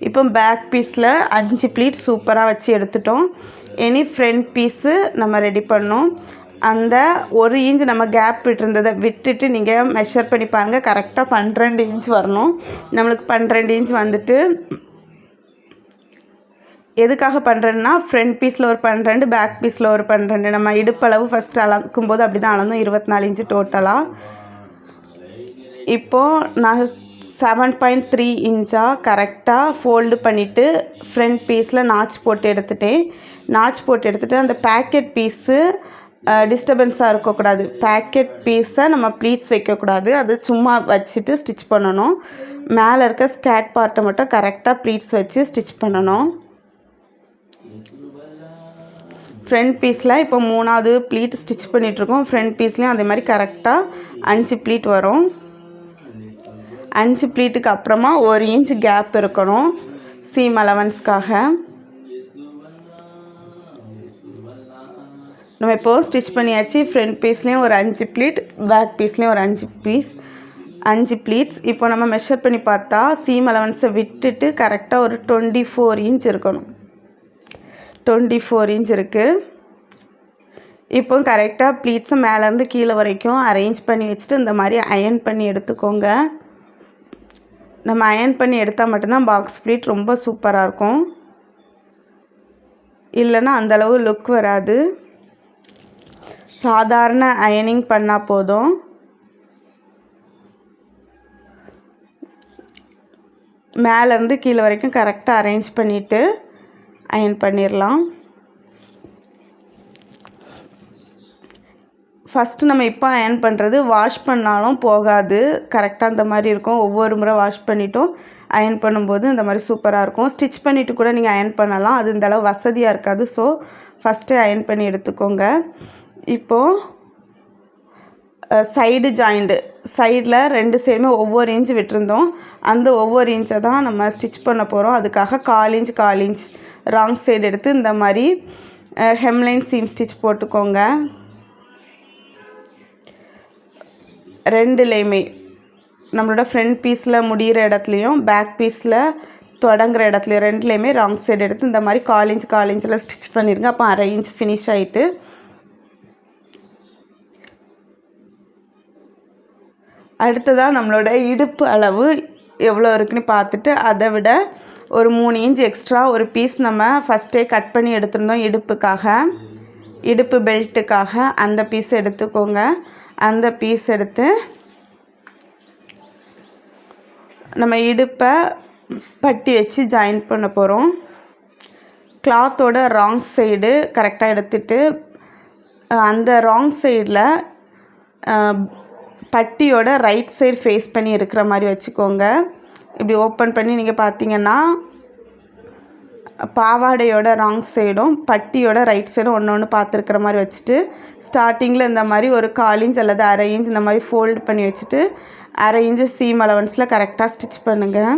இப்போ பேக் பீஸில் 5 ப்ளீட் சூப்பராக வச்சு எடுத்துட்டோம். இனி ஃப்ரண்ட் பீஸு நம்ம ரெடி பண்ணோம். அந்த 1 இன்ச் நம்ம கேப் விட்டுருந்ததை விட்டுட்டு நீங்கள் மெஷர் பண்ணி பாருங்கள். கரெக்டாக 12 இன்ச் வரணும். நம்மளுக்கு 12 இன்ச் வந்துட்டு எதுக்காக பண்ணுறேன்னா ஃப்ரண்ட் பீஸில் ஒரு 12 பேக் பீஸில் ஒரு 12 நம்ம இடுப்பளவு ஃபஸ்ட்டு அளக்கும்போது அப்படி தான் அளந்தோம். 24 இன்ச்சு டோட்டலாக. இப்போது நான் 7.3 இன்ச்சாக கரெக்டாக ஃபோல்டு பண்ணிவிட்டு ஃப்ரண்ட் பீஸில் நாச் போட்டு எடுத்துட்டேன். நாச் போட்டு எடுத்துகிட்டு அந்த பேக்கெட் பீஸு டிஸ்டர்பன்ஸாக இருக்கக்கூடாது. பேக்கெட் பீஸை நம்ம ப்ளீட்ஸ் வைக்கக்கூடாது. அது சும்மா வச்சுட்டு ஸ்டிச் பண்ணணும். மேலே இருக்க ஸ்கேட் பார்ட்டை மட்டும் கரெக்டாக ப்ளீட்ஸ் வச்சு ஸ்டிச் பண்ணணும். ஃப்ரண்ட் பீஸில் இப்போ 3வது ப்ளீட் ஸ்டிச் பண்ணிகிட்ருக்கோம். ஃப்ரண்ட் பீஸ்லேயும் அதே மாதிரி கரெக்டாக 5 ப்ளீட் வரும். 5 ப்ளீட்டுக்கு அப்புறமா 1 இன்ச் கேப் இருக்கணும் சீம் அலவன்ஸ்க்காக. நம்ம இப்போது ஸ்டிச் பண்ணியாச்சு. ஃப்ரண்ட் பீஸ்லேயும் ஒரு 5 ப்ளீட், பேக் பீஸ்லேயும் ஒரு 5 ப்ளீட்ஸ். இப்போ நம்ம மெஷர் பண்ணி பார்த்தா சீம் அலவன்ஸை விட்டுட்டு கரெக்டாக ஒரு 24 இன்ச் இருக்கணும். 24 இன்ச் இருக்குது. இப்போ கரெக்டாக ப்ளீட்ஸை மேலேருந்து கீழே வரைக்கும் அரேஞ்ச் பண்ணி வச்சுட்டு இந்த மாதிரி அயர்ன் பண்ணி எடுத்துக்கோங்க. நம்ம அயர்ன் பண்ணி எடுத்தால் மட்டும்தான் பாக்ஸ் ப்ளீட் ரொம்ப சூப்பராக இருக்கும். இல்லைன்னா அந்தளவு லுக் வராது. சாதாரண அயனிங் பண்ணால் போதும். மேலேருந்து கீழே வரைக்கும் கரெக்டாக அரேஞ்ச் பண்ணிவிட்டு அயர்ன் பண்ணிடலாம். ஃபஸ்ட்டு நம்ம இப்போ அயர்ன் பண்ணுறது வாஷ் பண்ணாலும் போகாது, கரெக்டாக இந்த மாதிரி இருக்கும். ஒவ்வொரு முறை வாஷ் பண்ணிவிட்டும் அயர்ன் பண்ணும்போது இந்த மாதிரி சூப்பராக இருக்கும். ஸ்டிச் பண்ணிவிட்டு கூட நீங்கள் அயர்ன் பண்ணலாம், அது இந்தளவு வசதியாக இருக்காது. ஸோ ஃபஸ்ட்டு அயர்ன் பண்ணி எடுத்துக்கோங்க. இப்போது சைடு ஜாயிண்ட்டு சைடில் 2 சைடுமே ஒவ்வொரு இன்ச் விட்டுருந்தோம். அந்த ஒவ்வொரு இன்ச்சை தான் நம்ம ஸ்டிச் பண்ண போகிறோம். அதுக்காக 1/4 இன்ச் ராங் சைடு எடுத்து இந்த மாதிரி ஹெம்லைன் சீம் ஸ்டிச் போட்டுக்கோங்க. 2லேயுமே நம்மளோட ஃப்ரண்ட் பீஸில் முடிகிற இடத்துலையும் பேக் பீஸில் தொடங்குற இடத்துலையும் 2லேயுமே ராங் சைடு எடுத்து இந்த மாதிரி 1/4 இன்ச்சில் ஸ்டிச் பண்ணிடுங்க. அப்போ 1/2 இன்ச் ஃபினிஷ் ஆகிட்டு அடுத்ததாக நம்மளோட இடுப்பு அளவு எவ்வளோ இருக்குன்னு பார்த்துட்டு அதை விட ஒரு 3 இன்ச் எக்ஸ்ட்ரா ஒரு பீஸ் நம்ம ஃபஸ்ட்டே கட் பண்ணி எடுத்துருந்தோம் இடுப்பு பெல்ட்டுக்காக. அந்த பீஸ் எடுத்துக்கோங்க. அந்த பீஸ் எடுத்து நம்ம இடுப்பை பட்டி வச்சு ஜாயின் பண்ண போகிறோம். கிளாத்தோட ராங் சைடு கரெக்டாக எடுத்துட்டு அந்த ராங் சைடில் பட்டியோட ரைட் சைடு ஃபேஸ் பண்ணி இருக்கிற மாதிரி வச்சுக்கோங்க. இப்படி ஓப்பன் பண்ணி நீங்கள் பார்த்தீங்கன்னா பாவாடையோட ராங் சைடும் பட்டியோட ரைட் சைடும் ஒன்று பார்த்துருக்கிற மாதிரி வச்சுட்டு ஸ்டார்டிங்கில் இந்த மாதிரி ஒரு 1/4 இன்ச் அல்லது 1/2 இன்ச் இந்த மாதிரி ஃபோல்டு பண்ணி வச்சுட்டு 1/2 இன்ச்சு சீம் அலவன்ஸில் கரெக்டாக ஸ்டிச் பண்ணுங்கள்.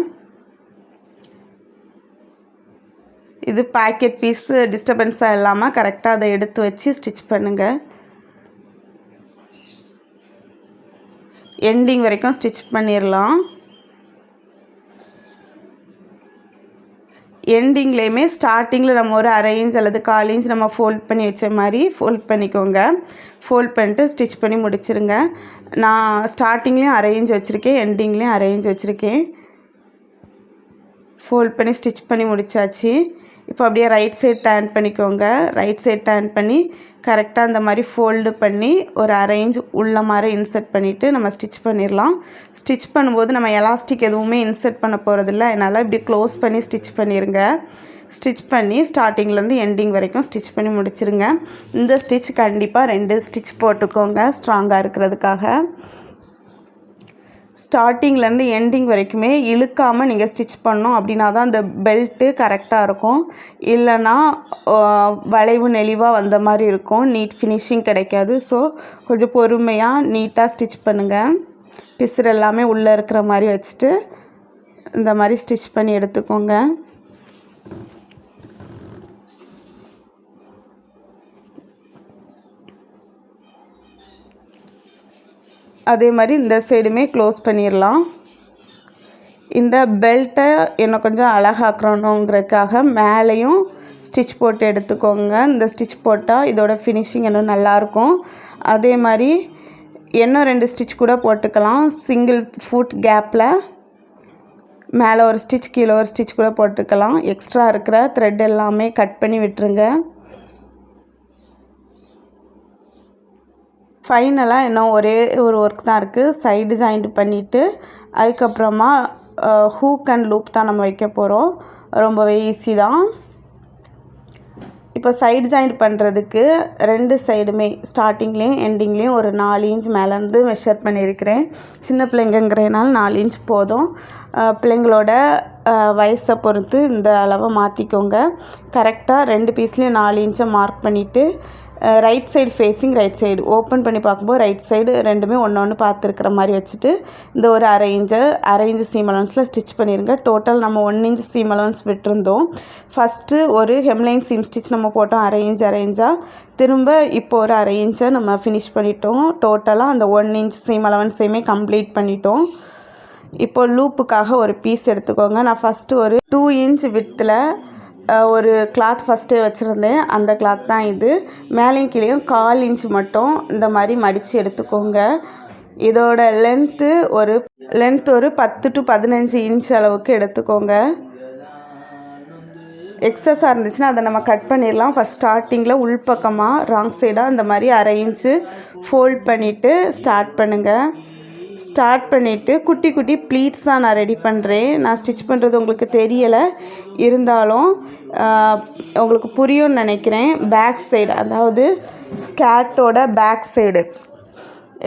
இது பேக்கெட் பீஸு டிஸ்டர்பன்ஸாக இல்லாமல் கரெக்டாக அதை எடுத்து வச்சு ஸ்டிச் பண்ணுங்கள். எண்டிங் வரைக்கும் ஸ்டிச் பண்ணிடலாம். எண்டிங்லேயுமே ஸ்டார்டிங்கில் நம்ம ஒரு 1/2 இன்ச் அல்லது 1/4 இன்ச் நம்ம ஃபோல்ட் பண்ணி வச்ச மாதிரி ஃபோல்ட் பண்ணிக்கோங்க. ஃபோல்ட் பண்ணிட்டு ஸ்டிச் பண்ணி முடிச்சிருங்க. நான் ஸ்டார்டிங்லேயும் 1/2 இன்ச் வச்சுருக்கேன், எண்டிங்லேயும் 1/2 இன்ச் வச்சுருக்கேன். ஃபோல்ட் பண்ணி ஸ்டிச் பண்ணி முடித்தாச்சு. இப்போ அப்படியே ரைட் சைடு டர்ன் பண்ணிக்கோங்க. ரைட் சைடு டர்ன் பண்ணி கரெக்டாக இந்த மாதிரி ஃபோல்டு பண்ணி ஒரு 1/2 இன்ச் உள்ள மாதிரி இன்சர்ட் பண்ணிவிட்டு நம்ம ஸ்டிச் பண்ணிடலாம். ஸ்டிச் பண்ணும்போது நம்ம எலாஸ்டிக் எதுவுமே இன்சர்ட் பண்ண போகிறதில்ல, அதனால் இப்படி க்ளோஸ் பண்ணி ஸ்டிச் பண்ணிடுங்க. ஸ்டிச் பண்ணி ஸ்டார்டிங்லேருந்து எண்டிங் வரைக்கும் ஸ்டிச் பண்ணி முடிச்சிருங்க. இந்த ஸ்டிச் கண்டிப்பாக 2 ஸ்டிச் போட்டுக்கோங்க ஸ்ட்ராங்காக இருக்கிறதுக்காக. ஸ்டார்டிங்லேருந்து எண்டிங் வரைக்குமே இழுக்காமல் நீங்கள் ஸ்டிச் பண்ணணும். அப்படின்னா தான் அந்த பெல்ட்டு கரெக்டாக இருக்கும். இல்லைன்னா வளைவு நெளிவாக வந்த மாதிரி இருக்கும், நீட் ஃபினிஷிங் கிடைக்காது. ஸோ கொஞ்சம் பொறுமையாக நீட்டாக ஸ்டிச் பண்ணுங்கள். பிசுறு எல்லாமே உள்ளே இருக்கிற மாதிரி வச்சுட்டு இந்த மாதிரி ஸ்டிச் பண்ணி எடுத்துக்கோங்க. அதே மாதிரி இந்த சைடுமே க்ளோஸ் பண்ணிடலாம். இந்த பெல்ட்டை இன்னும் கொஞ்சம் அழகாக்கணுங்கிறதுக்காக மேலேயும் ஸ்டிச் போட்டு எடுத்துக்கோங்க. இந்த ஸ்டிச் போட்டால் இதோட ஃபினிஷிங் இன்னும் நல்லாயிருக்கும். அதே மாதிரி இன்னும் 2 ஸ்டிச் கூட போட்டுக்கலாம். சிங்கிள் ஃபுட் கேப்பில் மேலே ஒரு ஸ்டிச் கீழே ஒரு ஸ்டிச் கூட போட்டுக்கலாம். எக்ஸ்ட்ரா இருக்கிற த்ரெட் எல்லாமே கட் பண்ணி விட்டுருங்க. ஃபைனலாக இன்னும் ஒரே ஒரு ஒர்க் தான் இருக்குது. சைடு ஜாயிண்ட் பண்ணிவிட்டு அதுக்கப்புறமா ஹூக் அண்ட் லூப் தான் நம்ம வைக்க போகிறோம். ரொம்பவே ஈஸி தான். இப்போ சைடு ஜாயிண்ட் பண்ணுறதுக்கு 2 சைடுமே ஸ்டார்டிங்லேயும் எண்டிங்லேயும் ஒரு 4 இன்ச் மேலேருந்து மெஷர் பண்ணியிருக்கிறேன். சின்ன பிள்ளைங்கிறதுனால 4 இன்ச் போதும். பிள்ளைங்களோட வயசை பொறுத்து இந்த அளவை மாற்றிக்கோங்க. கரெக்டாக 2 பீஸ்லேயும் 4 இன்ச்சை மார்க் பண்ணிவிட்டு right side facing right side open பண்ணி பார்க்கும்போது ரைட் சைடு 2மே ஒன்று பார்த்துருக்கிற மாதிரி வச்சுட்டு இந்த ஒரு 1/2 இன்ச்சு சீம் அலவன்ஸில் ஸ்டிச் பண்ணிடுங்க. டோட்டல் நம்ம 1 இன்ச் சீம் அலவன்ஸ் விட்டுருந்தோம். ஃபஸ்ட்டு ஒரு ஹெம்லைன் சீம் ஸ்டிச் நம்ம போட்டோம் 1/2 இன்ச்சாக. திரும்ப இப்போ ஒரு 1/2 இன்ச்சை நம்ம ஃபினிஷ் பண்ணிட்டோம். டோட்டலாக அந்த 1 இன்ச் சீம் அலவன்ஸையுமே கம்ப்ளீட் பண்ணிட்டோம். இப்போ லூப்புக்காக ஒரு பீஸ் எடுத்துக்கோங்க. நான் ஃபஸ்ட்டு ஒரு 2 இன்ச் வித்தில் ஒரு கிளாத் ஃபஸ்ட்டே வச்சுருந்தேன். அந்த கிளாத் தான் இது. மேலேயும் கீழேயும் 1/4 இன்ச் மட்டும் இந்த மாதிரி மடித்து எடுத்துக்கோங்க. இதோட லென்த்து ஒரு 10 to 15 இன்ச் அளவுக்கு எடுத்துக்கோங்க. எக்ஸஸாக இருந்துச்சுன்னா அதை நம்ம கட் பண்ணிடலாம். ஃபஸ்ட் ஸ்டார்டிங்கில் உள்பக்கமாக ராங் சைடாக இந்த மாதிரி 1/2 இன்ச்சு ஃபோல்ட் பண்ணிவிட்டு ஸ்டார்ட் பண்ணுங்கள். ஸ்டார்ட் பண்ணிவிட்டு குட்டி குட்டி ப்ளீட்ஸ் தான் நான் ரெடி பண்ணுறேன். நான் ஸ்டிச் பண்ணுறது உங்களுக்கு தெரியலை, இருந்தாலும் உங்களுக்கு புரியும்னு நினைக்கிறேன். பேக் சைடு, அதாவது ஸ்கேர்ட்டோட பேக் சைடு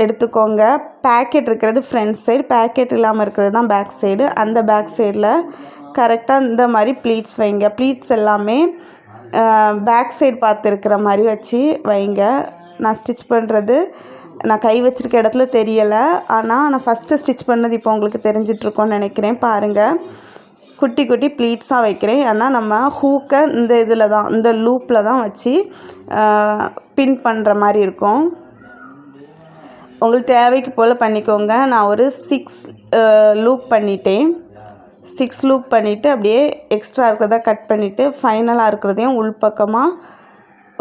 எடுத்துக்கோங்க. பேக்கெட் இருக்கிறது ஃப்ரண்ட் சைடு, பேக்கெட் இல்லாமல் இருக்கிறது தான் பேக் சைடு. அந்த பேக் சைடில் கரெக்டாக இந்த மாதிரி ப்ளீட்ஸ் வைங்க. ப்ளீட்ஸ் எல்லாமே பேக் சைடு பார்த்து இருக்கிற மாதிரி வச்சு வைங்க. நான் ஸ்டிச் பண்ணுறது நான் கை வச்சுருக்க இடத்துல தெரியலை, ஆனால் நான் ஃபஸ்ட்டு ஸ்டிச் பண்ணது இப்போ உங்களுக்கு தெரிஞ்சிட்ருக்கோன்னு நினைக்கிறேன். பாருங்கள், குட்டி குட்டி ப்ளீட்ஸாக வைக்கிறேன். ஆனால் நம்ம ஹூக்கை இந்த இதில் தான், இந்த லூப்பில் தான் வச்சு பின் பண்ணுற மாதிரி இருக்கும். உங்களுக்கு தேவைக்கு போல் பண்ணிக்கோங்க. நான் ஒரு 6 லூப் பண்ணிட்டேன். 6 லூப் பண்ணிவிட்டு அப்படியே எக்ஸ்ட்ரா இருக்கிறத கட் பண்ணிவிட்டு ஃபைனலாக இருக்கிறதையும் உள்பக்கமாக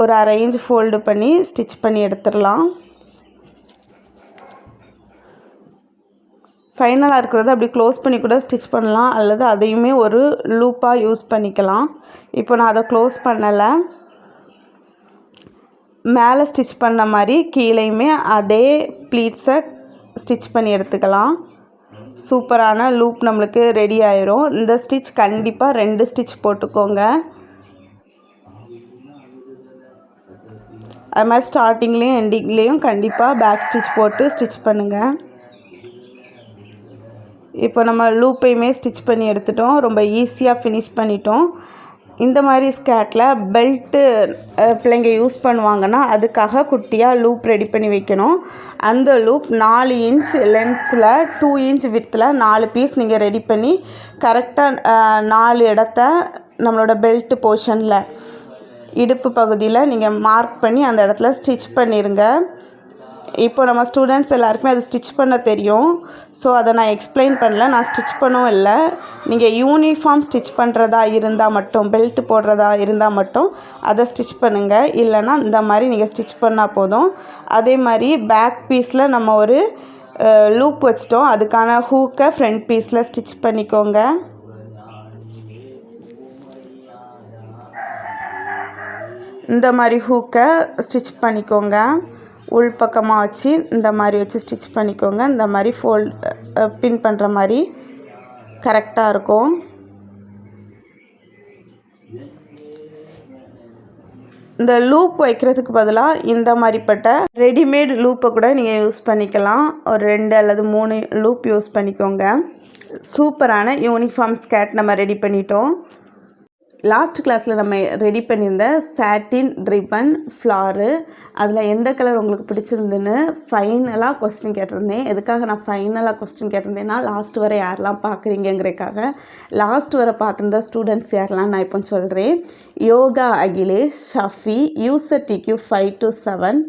ஒரு 1/2 இன்ச் ஃபோல்டு பண்ணி ஸ்டிச் பண்ணி எடுத்துடலாம். ஃபைனலாக இருக்கிறத அப்படி க்ளோஸ் பண்ணி கூட ஸ்டிச் பண்ணலாம், அல்லது அதையுமே ஒரு லூப்பாக யூஸ் பண்ணிக்கலாம். இப்போ நான் அதை க்ளோஸ் பண்ணலை. மேலே ஸ்டிச் பண்ண மாதிரி கீழேயுமே அதே ப்ளீட்ஸை ஸ்டிச் பண்ணி எடுத்துக்கலாம். சூப்பரான லூப் நம்மளுக்கு ரெடி ஆயிரும். இந்த ஸ்டிச் கண்டிப்பாக 2 ஸ்டிச் போட்டுக்கோங்க. அது மாதிரி ஸ்டார்டிங்லேயும் எண்டிங்லேயும் கண்டிப்பாக பேக் ஸ்டிச் போட்டு ஸ்டிச் பண்ணுங்கள். இப்போ நம்ம லூப்பையுமே ஸ்டிச் பண்ணி எடுத்துட்டோம். ரொம்ப ஈஸியாக ஃபினிஷ் பண்ணிட்டோம். இந்த மாதிரி ஸ்கேர்ட்டில் பெல்ட்டு பிள்ளைங்க யூஸ் பண்ணுவாங்கன்னா அதுக்காக குட்டியாக லூப் ரெடி பண்ணி வைக்கணும். அந்த லூப் 4 இன்ச் லென்த்தில் 2 இன்ச் வித்தில் 4 பீஸ் நீங்கள் ரெடி பண்ணி கரெக்டாக 4 இடத்த நம்மளோட பெல்ட்டு போர்ஷனில் இடுப்பு பகுதியில் நீங்கள் மார்க் பண்ணி அந்த இடத்துல ஸ்டிச் பண்ணிடுங்க. இப்போ நம்ம ஸ்டூடெண்ட்ஸ் எல்லாருக்குமே அது ஸ்டிச் பண்ண தெரியும். ஸோ அதை நான் எக்ஸ்பிளைன் பண்ணல, நான் ஸ்டிச் பண்ணவும் இல்லை. நீங்கள் யூனிஃபார்ம் ஸ்டிச் பண்ணுறதா இருந்தால் மட்டும், பெல்ட் போடுறதா இருந்தால் மட்டும் அதை ஸ்டிச் பண்ணுங்கள். இல்லைனா இந்த மாதிரி நீங்கள் ஸ்டிச் பண்ணால் போதும். அதே மாதிரி பேக் பீஸில் நம்ம ஒரு லூப் வச்சிட்டோம், அதுக்கான ஹூக்கை ஃப்ரண்ட் பீஸில் ஸ்டிச் பண்ணிக்கோங்க. இந்த மாதிரி ஹூக்கை ஸ்டிச் பண்ணிக்கோங்க. உள்பக்கமாக வச்சு இந்த மாதிரி வச்சு ஸ்டிச் பண்ணிக்கோங்க. இந்த மாதிரி பின் பண்ணுற மாதிரி கரெக்டாக இருக்கும். இந்த லூப் வைக்கிறதுக்கு பதிலாக இந்த மாதிரிப்பட்ட ரெடிமேட் லூப்பை கூட நீங்கள் யூஸ் பண்ணிக்கலாம். ஒரு 2 அல்லது 3 லூப் யூஸ் பண்ணிக்கோங்க. சூப்பரான யூனிஃபார்ம் ஸ்கர்ட் நம்ம ரெடி பண்ணிட்டோம். லாஸ்ட் கிளாஸில் நம்ம ரெடி பண்ணியிருந்த சாட்டின் ரிப்பன் ஃப்ளாரு, அதில் எந்த கலர் உங்களுக்கு பிடிச்சிருந்துன்னு ஃபைனலாக கொஸ்டின் கேட்டிருந்தேன். எதுக்காக நான் ஃபைனலாக கொஸ்டின் கேட்டிருந்தேன்னா, லாஸ்ட் வரை யாரெல்லாம் பார்க்குறீங்கிறதுக்காக. லாஸ்ட் வரை பார்த்துருந்த ஸ்டூடெண்ட்ஸ் யாரெல்லாம் நான் இப்போ சொல்கிறேன். Yoga Akhilesh, Shafi, user TQ 5 to 7,